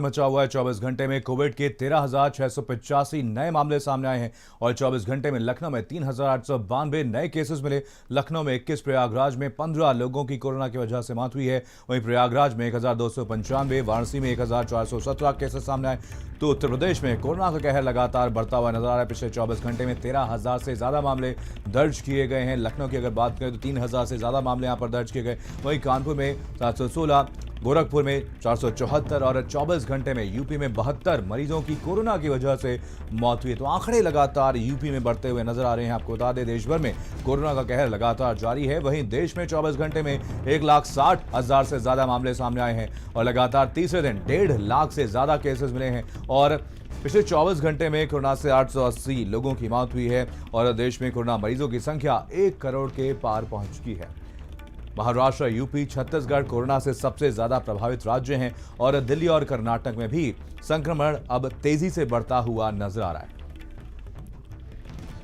मचा हुआ है। 24 घंटे में कोविड के 13,685 नए मामले सामने आए हैं और 24 घंटे में लखनऊ में 3,892 नए केसेस मिले। लखनऊ में 21, प्रयागराज में 15 लोगों की कोरोना की वजह से मौत हुई है। वहीं प्रयागराज में 1,295, वाराणसी में 1,417 केसेस सामने आए। तो उत्तर प्रदेश में कोरोना का कहर लगातार बढ़ता हुआ नजर आ रहा है। पिछले 24 घंटे में 13,000 से ज्यादा मामले दर्ज किए गए हैं। लखनऊ की अगर बात करें तो 3,000 से ज्यादा मामले यहां पर दर्ज किए गए। वहीं कानपुर में 716, गोरखपुर में 474 और 24 घंटे में यूपी में 72 मरीजों की कोरोना की वजह से मौत हुई। तो आंकड़े लगातार यूपी में बढ़ते हुए नजर आ रहे हैं। आपको बता दें, देश भर में कोरोना का कहर लगातार जारी है। वहीं देश में 24 घंटे में 1,60,000 से ज्यादा मामले सामने आए हैं और लगातार तीसरे दिन 1.5 लाख से ज्यादा केसेस मिले हैं। और पिछले 24 घंटे में कोरोना से 880 लोगों की मौत हुई है और देश में कोरोना मरीजों की संख्या 1 करोड़ के पार पहुंच चुकी है। महाराष्ट्र, यूपी, छत्तीसगढ़ कोरोना से सबसे ज्यादा प्रभावित राज्य हैं और दिल्ली और कर्नाटक में भी संक्रमण अब तेजी से बढ़ता हुआ नजर आ रहा है।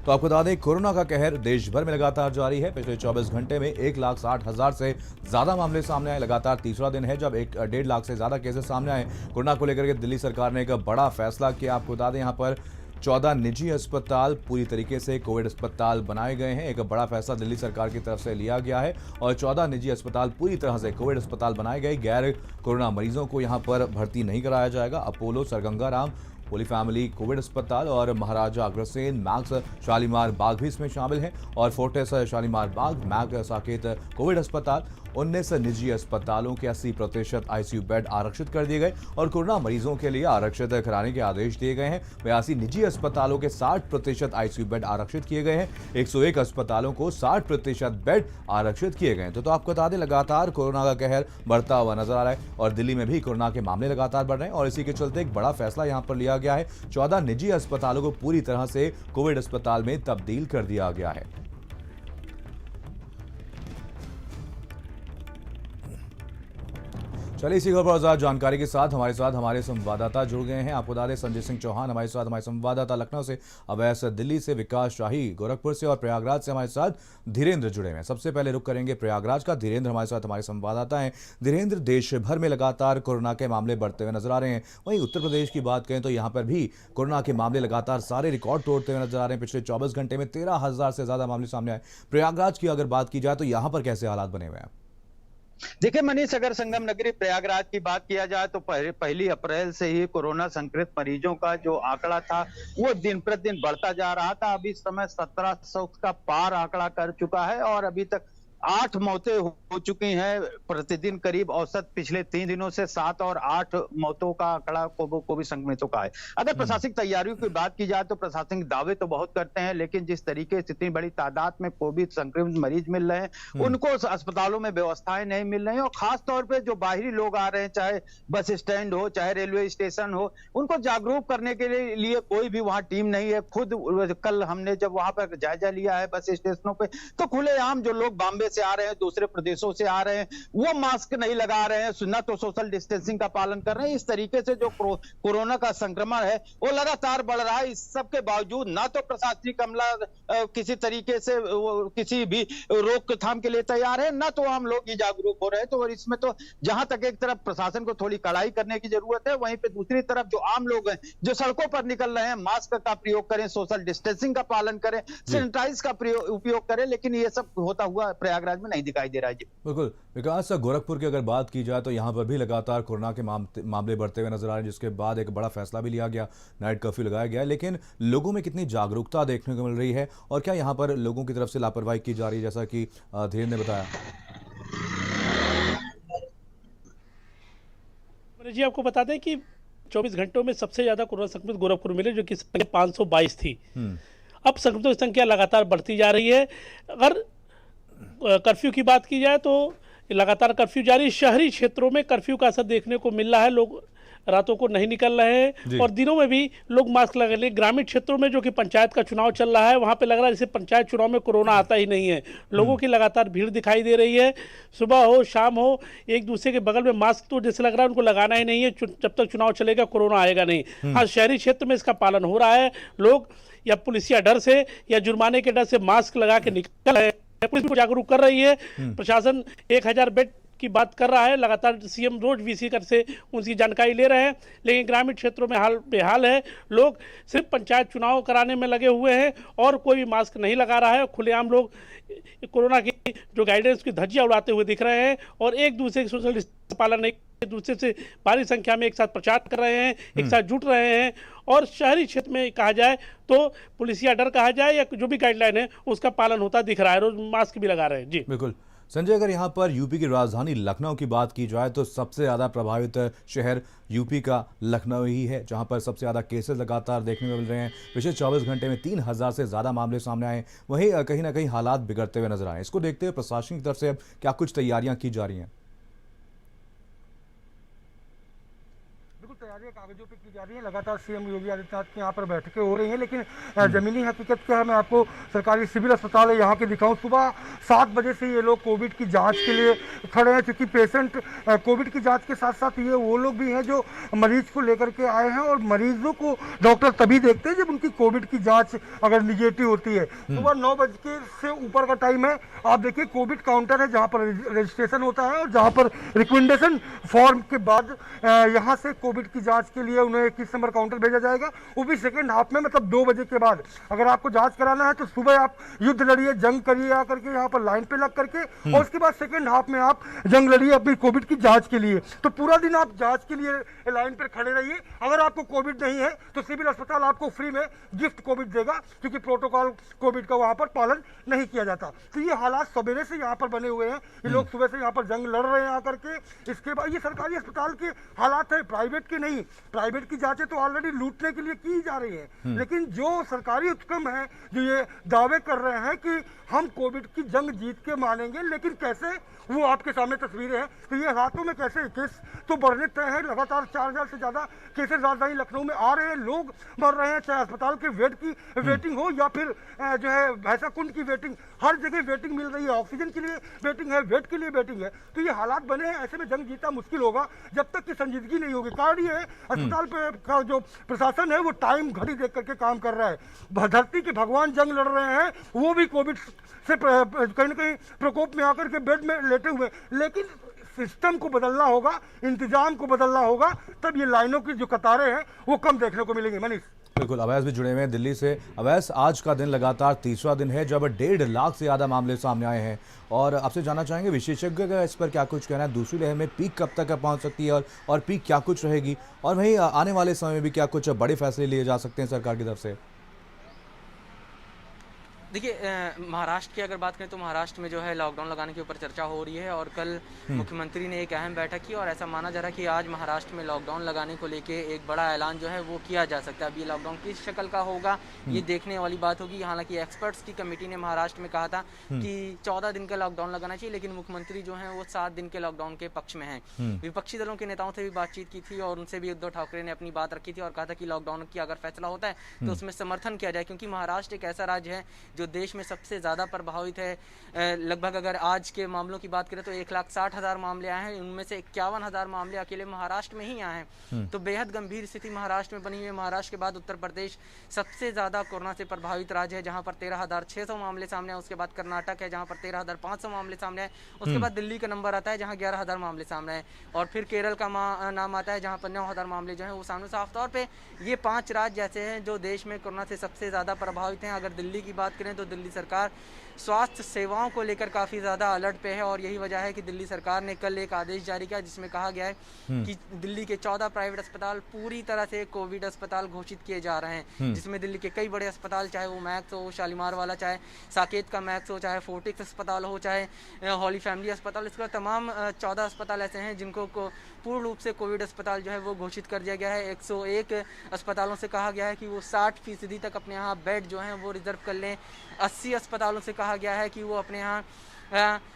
तो आपको बता दें, कोरोना का कहर देश भर में लगातार जारी है। पिछले 24 घंटे में 1,60,000 से ज्यादा मामले सामने आए। लगातार तीसरा दिन है जब 1.5 लाख से ज्यादा केसेस सामने आए। कोरोना को लेकर के दिल्ली सरकार ने एक बड़ा फैसला किया। आपको बता दें, यहाँ पर 14 निजी अस्पताल पूरी तरीके से कोविड अस्पताल बनाए गए हैं। एक बड़ा फैसला दिल्ली सरकार की तरफ से लिया गया है और 14 निजी अस्पताल पूरी तरह से कोविड अस्पताल बनाए गए। गैर कोरोना मरीजों को यहां पर भर्ती नहीं कराया जाएगा। Apollo, sir Ganga Ram, Holi family Covid अस्पताल और महाराजा अग्रसेन, मैक्स शालीमार बाग भी इसमें शामिल हैं और फोर्टिस शालीमार बाग, मैक साकेत कोविड अस्पताल, 19 निजी अस्पतालों के 80% आईसीयू बेड आरक्षित कर दिए गए और कोरोना मरीजों के लिए आरक्षित कराने के आदेश दिए गए हैं। 82 निजी अस्पतालों के 60% आईसीयू बेड आरक्षित किए गए हैं। 101 अस्पतालों को 60% बेड आरक्षित किए गए हैं। तो आपको बता दें, लगातार कोरोना का कहर बढ़ता हुआ नजर आ रहा है और दिल्ली में भी कोरोना के मामले लगातार बढ़ रहे हैं और इसी के चलते एक बड़ा फैसला यहां पर लिया गया है। 14 निजी अस्पतालों को पूरी तरह से कोविड अस्पताल में तब्दील कर दिया गया है। चलिए, इसी खबर पर ज्यादा जानकारी के साथ हमारे संवाददाता जुड़ गए हैं। आपको बता दें, संजय सिंह चौहान हमारे साथ, हमारे संवाददाता लखनऊ से, अवैस दिल्ली से, विकास शाही गोरखपुर से और प्रयागराज से हमारे साथ धीरेन्द्र जुड़े हैं। सबसे पहले रुक करेंगे प्रयागराज का। धीरेन्द्र हमारे साथ हमारे संवाददाता हैं। धीरेन्द्र, देश भर में लगातार कोरोना के मामले बढ़ते हुए नजर आ रहे हैं। वहीं उत्तर प्रदेश की बात करें तो यहाँ पर भी कोरोना के मामले लगातार सारे रिकॉर्ड तोड़ते हुए नजर आ रहे हैं। पिछले 24 घंटे में 13,000 से ज्यादा मामले सामने आए। प्रयागराज की अगर बात की जाए तो यहाँ पर कैसे हालात बने हुए हैं? देखिए मनीष, अगर संगम नगरी प्रयागराज की बात किया जाए तो 1 अप्रैल से ही कोरोना संक्रमित मरीजों का जो आंकड़ा था वो दिन प्रतिदिन बढ़ता जा रहा था। अभी इस समय 1700 का पार आंकड़ा कर चुका है और अभी तक 8 मौतें हो चुकी हैं प्रतिदिन। करीब औसत पिछले 3 दिनों से 7 और 8 मौतों का आंकड़ा कोविड संक्रमितों का है। अगर प्रशासनिक तैयारियों की बात की जाए तो प्रशासनिक दावे तो बहुत करते हैं, लेकिन जिस तरीके से इतनी बड़ी तादाद में कोविड संक्रमित मरीज मिल रहे हैं, उनको अस्पतालों में व्यवस्थाएं नहीं मिल रही हैं और खास तौर पर जो बाहरी लोग आ रहे हैं, चाहे बस स्टैंड हो, चाहे रेलवे स्टेशन हो, उनको जागरूक करने के लिए कोई भी वहां टीम नहीं है। खुद कल हमने जब वहां पर जायजा लिया है बस स्टेशनों पे, तो खुलेआम जो लोग बॉम्बे से आ रहे हैं, दूसरे प्रदेशों से आ रहे हैं, वो मास्क नहीं लगा रहे हैं, न तो सोशल डिस्टेंसिंग का पालन कर रहे हैं। इस तरीके से जो कोरोना का संक्रमण है वो लगातार बढ़ रहा है। इस सब के बावजूद ना तो प्रशासनिक अमला किसी तरीके से किसी भी रोकथाम के लिए तैयार है, ना तो हम लोग ही जागरूक हो रहे हैं। तो इसमें तो जहां तक एक तरफ प्रशासन को थोड़ी कड़ाई करने की जरूरत है, वहीं पे दूसरी तरफ जो आम लोग हैं जो सड़कों पर निकल रहे हैं, मास्क का प्रयोग करें, सोशल डिस्टेंसिंग का पालन करें, सैनिटाइज का उपयोग करें, लेकिन ये सब होता हुआ प्रयागराज में नहीं दिखाई दे रहा है। जी बिल्कुल। विकास, गोरखपुर की अगर बात की जाए तो यहाँ पर भी लगातार कोरोना के मामले बढ़ते हुए नजर आ रहे हैं, जिसके बाद एक बड़ा फैसला भी लिया गया, नाइट कर्फ्यू लगाया गया। लेकिन लोगों में कितनी जागरूकता देखने को मिल रही है और क्या यहाँ पर लोगों की तरफ से लापरवाही की जा रही है, जैसा कि धीरेन्द्र ने बताया? जी, आपको बता दें कि 24 घंटों में सबसे ज्यादा कोरोना संक्रमित गोरखपुर मिले, जो कि 522 थी। अब संक्रमितों की संख्या लगातार बढ़ती जा रही है। अगर कर्फ्यू की बात की जाए तो लगातार कर्फ्यू जारी। शहरी क्षेत्रों में कर्फ्यू का असर देखने को मिल रहा है, लोग रातों को नहीं निकल रहे हैं और दिनों में भी लोग मास्क लगा रहे हैं। ग्रामीण क्षेत्रों में जो कि पंचायत का चुनाव चल रहा है, वहां पे लग रहा है जैसे पंचायत चुनाव में कोरोना आता ही नहीं है। लोगों की लगातार भीड़ दिखाई दे रही है, सुबह हो शाम हो, एक दूसरे के बगल में मास्क तो जैसे लग रहा है उनको लगाना ही नहीं है, जब तक चुनाव चलेगा कोरोना आएगा नहीं। हाँ, शहरी क्षेत्र में इसका पालन हो रहा है। लोग या पुलिसिया डर से या जुर्माने के डर से मास्क लगा के निकल रहे हैं। पुलिस को जागरूक कर रही है। प्रशासन 1000 बेड की बात कर रहा है, लगातार सीएम रोज वीसी कर से उनकी जानकारी ले रहे हैं, लेकिन ग्रामीण क्षेत्रों में हाल बेहाल है। लोग सिर्फ पंचायत चुनाव कराने में लगे हुए हैं और कोई भी मास्क नहीं लगा रहा है। खुलेआम लोग कोरोना की जो गाइडेंस की धज्जियां उड़ाते हुए दिख रहे हैं और एक दूसरे के सोशल डिस्टेंस पालन नहीं, एक दूसरे से भारी संख्या में एक साथ प्रचार कर रहे हैं, एक साथ जुट रहे हैं। और शहरी क्षेत्र में कहा जाए तो पुलिसिया डर कहा जाए या जो भी गाइडलाइन है उसका पालन होता दिख रहा है, रोज मास्क भी लगा रहे हैं। जी बिल्कुल संजय, अगर यहाँ पर यूपी की राजधानी लखनऊ की बात की जाए तो सबसे ज़्यादा प्रभावित शहर यूपी का लखनऊ ही है, जहाँ पर सबसे ज़्यादा केसेस लगातार देखने को मिल रहे हैं। पिछले 24 घंटे में 3000 से ज़्यादा मामले सामने आए। वहीं कहीं ना कहीं हालात बिगड़ते हुए नजर आए। इसको देखते हुए प्रशासन की तरफ से अब क्या कुछ तैयारियां की जा रही हैं? तैयारियां कागजों पे की जा रही है। लगातार सीएम योगी आदित्यनाथ की यहाँ पर बैठकें हो रही हैं, लेकिन जमीनी हकीकत क्या है मैं आपको सरकारी सिविल अस्पताल है यहाँ के दिखाऊं। सुबह 7 बजे से ये लोग कोविड की जांच के लिए खड़े हैं, क्योंकि पेशेंट कोविड की जांच के साथ साथ ये वो लोग भी हैं जो मरीज को लेकर के आए हैं, और मरीजों को डॉक्टर तभी देखते हैं जब उनकी कोविड की जाँच अगर निगेटिव होती है। सुबह 9 बजे से ऊपर का टाइम है। आप देखिए कोविड काउंटर है जहाँ पर रजिस्ट्रेशन होता है और जहाँ पर रिकमेंडेशन फॉर्म के बाद यहाँ से कोविड की जांच के लिए उन्हें 21 नंबर काउंटर भेजा जाएगा। वो भी सेकंड हाफ में, मतलब 2 बजे के बाद। अगर आपको जांच कराना है तो सुबह आप युद्ध लड़िए, जंग करिए आकर के यहाँ पर लाइन पे लग करके, और उसके बाद सेकंड हाफ में आप जंग लड़िए अपनी कोविड की जांच के लिए। तो पूरा दिन आप जांच के लिए लाइन पर खड़े रहिए। अगर आपको कोविड नहीं है तो सिविल अस्पताल आपको फ्री में गिफ्ट कोविड देगा, क्योंकि प्रोटोकॉल कोविड का वहां पर पालन नहीं किया जाता। तो ये हालात सवेरे से यहाँ पर बने हुए हैं। ये लोग सुबह से यहाँ पर जंग लड़ रहे हैं आकर के। इसके बाद ये सरकारी अस्पताल के हालात है, प्राइवेट के नहीं। प्राइवेट की जांचें तो ऑलरेडी लूटने के लिए की जा रही है, लेकिन जो सरकारी उपक्रम है जो ये दावे कर रहे हैं कि हम कोविड की जंग जीत के मानेंगे, लेकिन कैसे, वो आपके सामने तस्वीरें हैं। तो ये हाथों में कैसे केस तो बढ़ने तय है। लगातार 4000 से ज्यादा केसेस राजधानी लखनऊ में आ रहे हैं, लोग मर रहे हैं, चाहे अस्पताल के बेड की वेटिंग हो या फिर जो है भैंसा कुंड की वेटिंग, हर जगह वेटिंग मिल रही है। ऑक्सीजन के लिए वेटिंग है, बेड के लिए वेटिंग है। तो ये हालात बने हैं, ऐसे में जंग जीतना मुश्किल होगा जब तक कि संजीदगी नहीं होगी। कारण ये है अस्पताल का जो प्रशासन है वो टाइम घड़ी देख करके काम कर रहा है। धरती के भगवान जंग लड़ रहे हैं, वो भी कोविड से कहीं ना कहीं प्रकोप में आकर के बेड में लेटे हुए। लेकिन सिस्टम को बदलना होगा, इंतजाम को बदलना होगा, तब ये लाइनों की जो कतारें हैं वो कम देखने को मिलेंगी। मनीष बिल्कुल, अवैस भी जुड़े हुए हैं दिल्ली से। अवैस, आज का दिन लगातार तीसरा दिन है जब 1.5 लाख से ज़्यादा मामले सामने आए हैं, और आपसे जानना चाहेंगे विशेषज्ञ का इस पर क्या कुछ कहना है। दूसरी लहर में पीक कब तक पहुंच सकती है और पीक क्या कुछ रहेगी, और वहीं आने वाले समय में भी क्या कुछ बड़े फैसले लिए जा सकते हैं सरकार की तरफ से? देखिए, महाराष्ट्र की अगर बात करें तो महाराष्ट्र में जो है लॉकडाउन लगाने के ऊपर चर्चा हो रही है, और कल मुख्यमंत्री ने एक अहम बैठक की और ऐसा माना जा रहा है कि आज महाराष्ट्र में लॉकडाउन लगाने को लेके एक बड़ा ऐलान जो है वो किया जा सकता है। अब ये लॉकडाउन किस शक्ल का होगा ये देखने वाली बात होगी। हालांकि एक्सपर्ट्स की कमेटी ने महाराष्ट्र में कहा था कि 14 दिन का लॉकडाउन लगाना चाहिए, लेकिन मुख्यमंत्री जो है वो 7 दिन के लॉकडाउन के पक्ष में हैं। विपक्षी दलों के नेताओं से भी बातचीत की थी और उनसे भी उद्धव ठाकरे ने अपनी बात रखी थी और कहा था कि लॉकडाउन की अगर फैसला होता है तो उसमें समर्थन किया जाए, क्योंकि महाराष्ट्र एक ऐसा राज्य है जो देश में सबसे ज़्यादा प्रभावित है। लगभग अगर आज के मामलों की बात करें तो 1,60,000 मामले आए हैं, उनमें से 51,000 मामले अकेले महाराष्ट्र में ही आए हैं। तो बेहद गंभीर स्थिति महाराष्ट्र में बनी हुई है। महाराष्ट्र के बाद उत्तर प्रदेश सबसे ज़्यादा कोरोना से प्रभावित राज्य है, जहां पर 13,600 मामले सामने आए। उसके बाद कर्नाटक है जहां पर 13,500 मामले सामने आए। उसके बाद दिल्ली का नंबर आता है जहां 11,000 मामले सामने आए, और फिर केरल का नाम आता है जहां पर 9,000 मामले जो हैं वो सामने। साफ तौर पर ये 5 राज्य ऐसे हैं जो देश में कोरोना से सबसे ज़्यादा प्रभावित हैं। अगर दिल्ली की बात करें तो दिल्ली सरकार स्वास्थ्य सेवाओं को लेकर काफ़ी ज़्यादा अलर्ट पे है, और यही वजह है कि दिल्ली सरकार ने कल एक आदेश जारी किया जिसमें कहा गया है कि दिल्ली के 14 प्राइवेट अस्पताल पूरी तरह से कोविड अस्पताल घोषित किए जा रहे हैं, जिसमें दिल्ली के कई बड़े अस्पताल, चाहे वो मैक्स हो, शालीमार वाला, चाहे साकेत का मैक्स हो, चाहे फोर्टिक्स अस्पताल हो, चाहे हॉली फैमिली अस्पताल, इसके तमाम 14 अस्पताल ऐसे हैं जिनको पूर्ण रूप से कोविड अस्पताल जो है वो घोषित कर दिया गया है। 101 अस्पतालों से कहा गया है कि वो 60% तक अपने यहाँ बेड जो हैं वो रिजर्व कर लें। 80 अस्पतालों से कहा गया है कि वो अपने यहाँ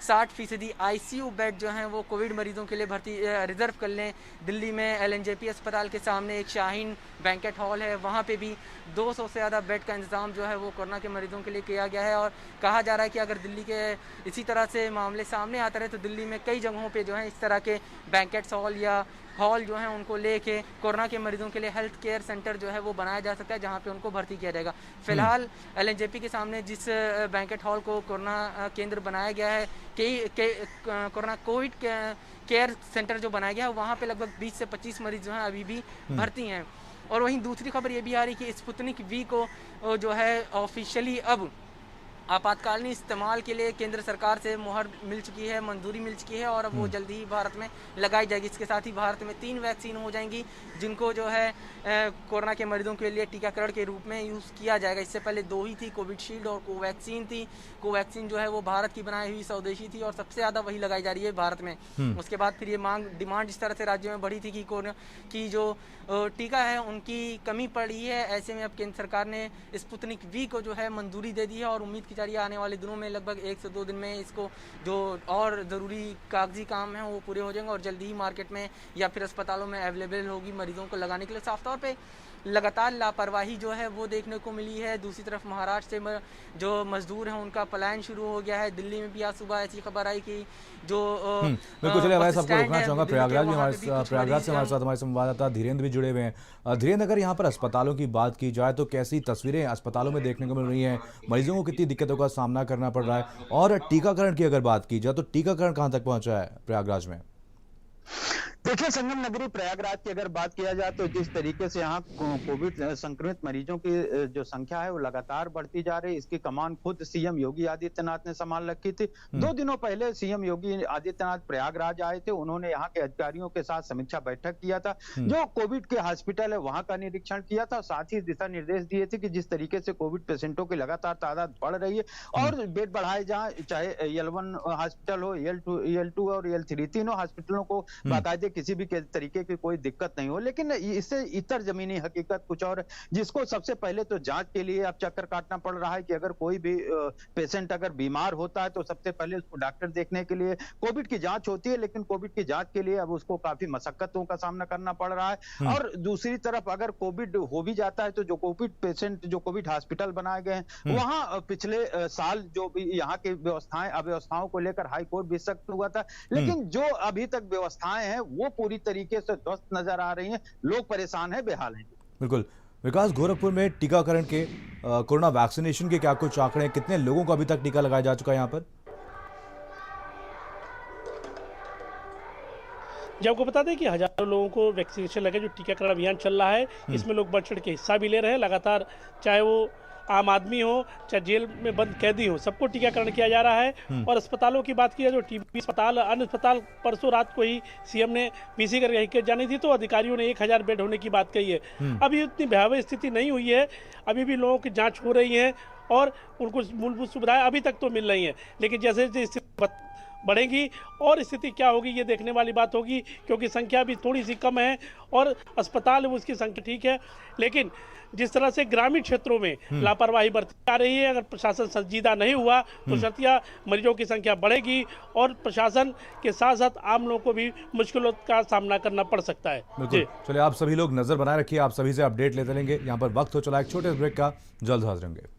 60% ICU बेड जो हैं वो कोविड मरीजों के लिए रिजर्व कर लें। दिल्ली में LNJP अस्पताल के सामने एक शाहीन बैंकेट हॉल है, वहाँ पे भी 200 से ज़्यादा बेड का इंतज़ाम जो है वो कोरोना के मरीजों के लिए किया गया है। और कहा जा रहा है कि अगर दिल्ली के इसी तरह से मामले सामने आते रहे तो दिल्ली में कई जगहों पे जो है इस तरह के बैंकेट्स हॉल या हॉल जो है उनको लेके कोरोना के मरीजों के लिए हेल्थ केयर सेंटर जो है वो बनाया जा सकता है, जहाँ पे उनको भर्ती किया जाएगा। फिलहाल LNJP के सामने जिस बैंकेट हॉल को कोरोना केंद्र बनाया गया है, कोरोना कोविड केयर सेंटर जो बनाया गया है, वहाँ पे लगभग 20 से 25 मरीज जो हैं अभी भी भर्ती हैं। और वहीं दूसरी खबर ये भी आ रही है कि स्पुतनिक वी को जो है ऑफिशियली अब आपातकालीन इस्तेमाल के लिए केंद्र सरकार से मुहर मिल चुकी है, मंजूरी मिल चुकी है और अब वो जल्दी ही भारत में लगाई जाएगी। इसके साथ ही भारत में 3 वैक्सीन हो जाएंगी, जिनको जो है कोरोना के मरीजों के लिए टीकाकरण के रूप में यूज़ किया जाएगा। इससे पहले 2 ही थी, कोविशील्ड और कोवैक्सीन थी। कोवैक्सीन जो है वो भारत की बनाई हुई स्वदेशी थी और सबसे ज़्यादा वही लगाई जा रही है भारत में। उसके बाद फिर ये डिमांड इस तरह से राज्यों में बढ़ी थी कि कोरोना की जो टीका है उनकी कमी पड़ी है। ऐसे में अब केंद्र सरकार ने स्पुतनिक वी को जो है मंजूरी दे दी है और उम्मीद की जा रही है आने वाले दिनों में लगभग 1 से 2 दिन में इसको जो और ज़रूरी कागजी काम है वो पूरे हो जाएंगे और जल्दी ही मार्केट में या फिर अस्पतालों में अवेलेबल होगी मरीजों को लगाने के लिए। साफ तौर पे लगातार लापरवाही जो है वो देखने को मिली है। दूसरी तरफ महाराष्ट्र से जो मजदूर हैं उनका पलायन शुरू हो गया है। दिल्ली में भी आज सुबह ऐसी खबर आई कि जो बिल्कुल, चलिए मैं सबको रोकना चाहूँगा। प्रयागराज से हमारे साथ हमारे संवाददाता धीरेन्द्र भी जुड़े हुए हैं। धीरेन्द्र, अगर यहाँ पर अस्पतालों की बात की जाए तो कैसी तस्वीरें अस्पतालों में देखने को मिल रही हैं, मरीजों को कितनी दिक्कतों का सामना करना पड़ रहा है, और टीकाकरण की अगर बात की जाए तो टीकाकरण कहाँ तक पहुँचा है प्रयागराज में? देखिए, संगम नगरी प्रयागराज की अगर बात किया जाए तो जिस तरीके से यहाँ कोविड संक्रमित मरीजों की जो संख्या है वो लगातार बढ़ती जा रही है, इसकी कमान खुद सीएम योगी आदित्यनाथ ने संभाल रखी थी। 2 दिनों पहले सीएम योगी आदित्यनाथ प्रयागराज आए थे। उन्होंने यहाँ के अधिकारियों के साथ समीक्षा बैठक किया था, जो कोविड के हॉस्पिटल है वहां का निरीक्षण किया था। साथ ही दिशा निर्देश दिए थे कि जिस तरीके से कोविड पेशेंटों की लगातार तादाद बढ़ रही है और बेड बढ़ाए जाए, चाहे L1 हॉस्पिटल हो, L2 और L3, तीनों हॉस्पिटलों को बाकायदे किसी भी तरीके की कोई दिक्कत नहीं हो। लेकिन इससे इतर जमीनी हकीकत कुछ और, जिसको सबसे पहले तो जांच के लिए अब चक्कर काटना पड़ रहा है कि अगर कोई भी पेशेंट अगर बीमार होता है तो सबसे पहले उसको डॉक्टर देखने के लिए कोविड की जांच होती है, लेकिन कोविड की जांच के लिए अब उसको काफी मशक्कतों का सामना करना पड़ रहा है। और दूसरी तरफ अगर कोविड हो भी जाता है तो जो कोविड पेशेंट, जो कोविड हॉस्पिटल बनाए गए हैं वहां पिछले साल जो भी यहाँ की अव्यवस्थाओं को लेकर हाईकोर्ट भी सख्त हुआ था, लेकिन जो अभी तक व्यवस्थाएं हैं वो पूरी तरीके से ध्वस्त नजर आ रही हैं। लोग परेशान हैं, बेहाल हैं। बिल्कुल विकास, गोरखपुर में टीकाकरण के कोरोना वैक्सीनेशन के क्या कुछ आंकड़े हैं? कितने लोगों को अभी तक टीका लगाया जा चुका है यहाँ पर? जब आपको बता दें कि हजारों लोगों को वैक्सीनेशन लगे, जो टीकाकरण अभियान चल रहा है इसमें लोग बढ़ चढ़ के हिस्सा भी ले रहे हैं लगातार, चाहे वो आम आदमी हो चाहे जेल में बंद कैदी हो, सबको टीकाकरण किया जा रहा है। और अस्पतालों की बात की जाए, जो टीबी अस्पताल, अन्य अस्पताल, परसों रात को ही सीएम ने वीसी करके जानी थी तो अधिकारियों ने 1000 बेड होने की बात कही है। अभी इतनी भयावह स्थिति नहीं हुई है, अभी भी लोगों की जाँच हो रही है और उनको मूलभूत सुविधाएं अभी तक तो मिल रही हैं, लेकिन जैसे जैसे बढ़ेगी और स्थिति क्या होगी ये देखने वाली बात होगी, क्योंकि संख्या भी थोड़ी सी कम है और अस्पताल में उसकी संख्या ठीक है। लेकिन जिस तरह से ग्रामीण क्षेत्रों में लापरवाही बरती जा रही है, अगर प्रशासन संजीदा नहीं हुआ तो शर्तिया मरीजों की संख्या बढ़ेगी और प्रशासन के साथ साथ आम लोगों को भी मुश्किलों का सामना करना पड़ सकता है। बिल्कुल, चलिए आप सभी लोग नजर बनाए रखिए, आप सभी से अपडेट लेते रहेंगे। यहाँ पर वक्त हो चला एक छोटे ब्रेक का, जल्द हाजिर होंगे।